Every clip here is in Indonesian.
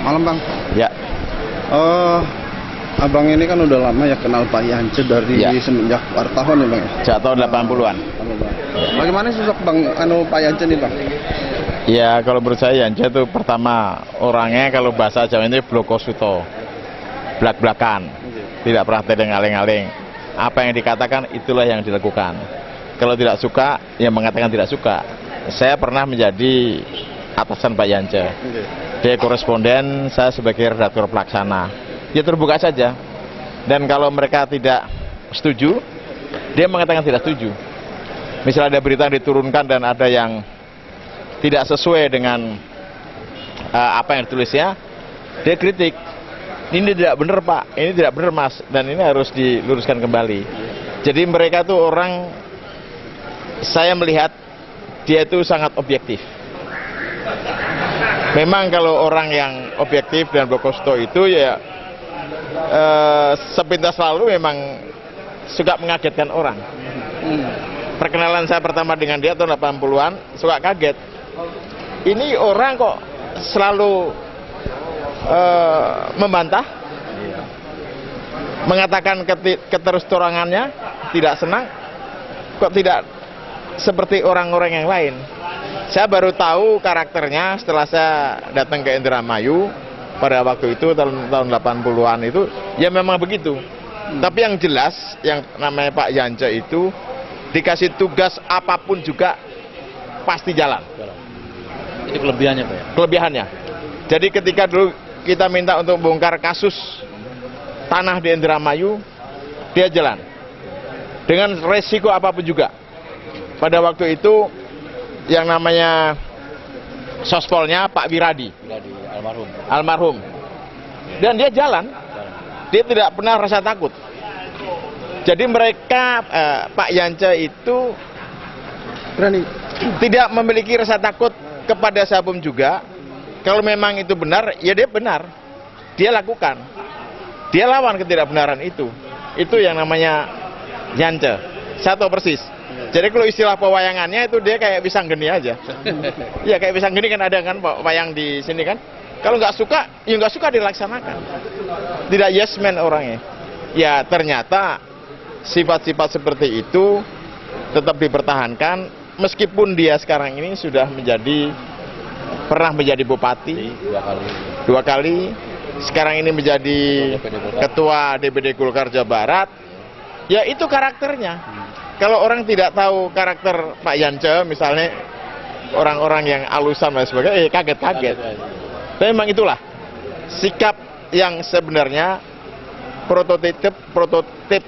Malam Bang. Ya. Abang ini kan udah lama ya kenal Pak Yance dari semenjak wartawan ya Bang ya? Sejak tahun 80-an. Bagaimana sosok Pak Yance nih Bang? Ya kalau menurut saya Yance itu pertama orangnya kalau bahasa Jawa ini blokosuto, belak-belakan, tidak pernah terdengar-aling-aling. Apa yang dikatakan itulah yang dilakukan. Kalau tidak suka, ya mengatakan tidak suka. Saya pernah menjadi atasan Pak Yance. Dia koresponden, saya sebagai redaktur pelaksana. Dia terbuka saja. Dan kalau mereka tidak setuju, dia mengatakan tidak setuju. Misalnya ada berita yang diturunkan dan ada yang tidak sesuai dengan apa yang ditulisnya, dia kritik. Ini tidak benar Pak, ini tidak benar Mas, dan ini harus diluruskan kembali. Jadi mereka tuh orang, saya melihat dia itu sangat objektif. Memang kalau orang yang objektif dan blokosuto itu ya sepintas lalu memang suka mengagetkan orang. Perkenalan saya pertama dengan dia tahun 80-an, suka kaget. Ini orang kok selalu membantah, mengatakan keterus-terangannya, tidak senang, kok tidak seperti orang-orang yang lain. Saya baru tahu karakternya setelah saya datang ke Indramayu pada waktu itu tahun 80-an itu, ya memang begitu. Tapi yang jelas yang namanya Pak Yance itu dikasih tugas apapun juga pasti jalan. Itu kelebihannya Pak ya? Kelebihannya. Jadi ketika dulu kita minta untuk bongkar kasus tanah di Indramayu, dia jalan. Dengan resiko apapun juga. Pada waktu itu yang namanya sospolnya Pak Wiradi almarhum, dan dia jalan, dia tidak pernah rasa takut. Jadi mereka Pak Yance itu Berani. tidak memiliki rasa takut kepada siapapun juga. Kalau memang itu benar, ya dia benar, dia lakukan, dia lawan ketidakbenaran itu yang namanya Yance. Saya tahu persis. Jadi kalau istilah pewayangannya itu dia kayak pisang geni aja. Ya kayak pisang geni kan ada kan wayang di sini kan. Kalau nggak suka, ya nggak suka dilaksanakan. Tidak yes man orangnya. Ya ternyata sifat-sifat seperti itu tetap dipertahankan meskipun dia sekarang ini sudah pernah menjadi bupati dua kali. Sekarang ini menjadi ketua DPD Golkar Jawa Barat. Ya itu karakternya. Kalau orang tidak tahu karakter Pak Yance, misalnya orang-orang yang alusan dan sebagainya, kaget-kaget. Tapi memang itulah sikap yang sebenarnya prototip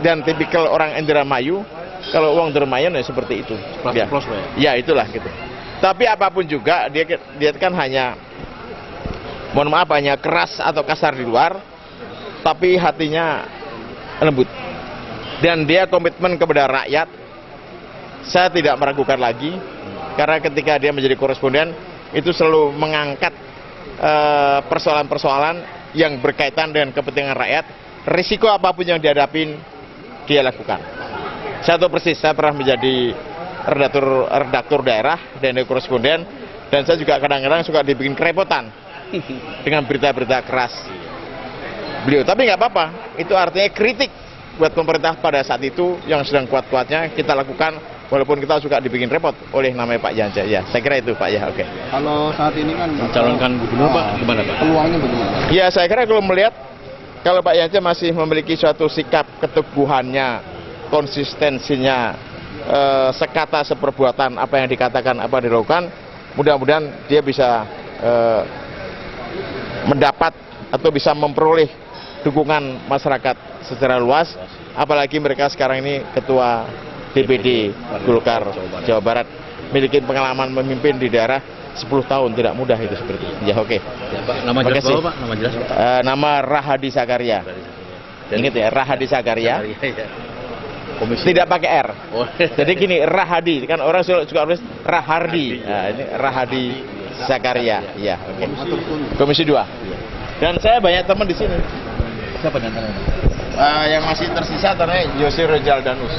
dan tipikal orang Indramayu. Kalau uang Indramayu ya seperti itu. Ya itulah gitu. Tapi apapun juga dia kan hanya, mohon maaf, hanya keras atau kasar di luar, tapi hatinya lembut. Dan dia komitmen kepada rakyat. Saya tidak meragukan lagi, karena ketika dia menjadi koresponden itu selalu mengangkat persoalan-persoalan yang berkaitan dengan kepentingan rakyat. Risiko apapun yang dihadapin dia lakukan. Saya tahu persis, saya pernah menjadi redaktur daerah dan koresponden, dan saya juga kadang-kadang suka dibikin kerepotan dengan berita-berita keras beliau. Tapi nggak apa-apa, itu artinya kritik buat pemerintah pada saat itu yang sedang kuat-kuatnya kita lakukan, walaupun kita suka dibikin repot oleh namanya Pak Yance. Ya, saya kira itu Pak ya. Oke. Kalau saat ini kan mencalonkan gubernur Pak, gimana Pak? Peluangnya bagaimana? Ya, saya kira kalau melihat kalau Pak Yance masih memiliki suatu sikap keteguhannya, konsistensinya, sekata seperbuatan apa yang dikatakan, apa yang dilakukan, mudah-mudahan dia bisa mendapat atau bisa memperoleh dukungan masyarakat secara luas, apalagi mereka sekarang ini ketua DPD Golkar Jawa Barat, memiliki pengalaman memimpin di daerah 10 tahun, tidak mudah itu seperti itu. Ya oke. Ya, Pak. Nama jelas Pak? Nama jelas Pak? Nama Rahadi Sakaria. Ingat ya, Rahadi Sakaria. Tidak pakai R. Oh. Jadi gini, Rahadi, kan orang suka tulis Rahardi. Nah, ini Rahadi Sakaria. Ya, oke. Komisi 2. Dan saya banyak teman di sini. Siapa di antaranya? Yang masih tersisa ternyata Yosir Rizal Danus.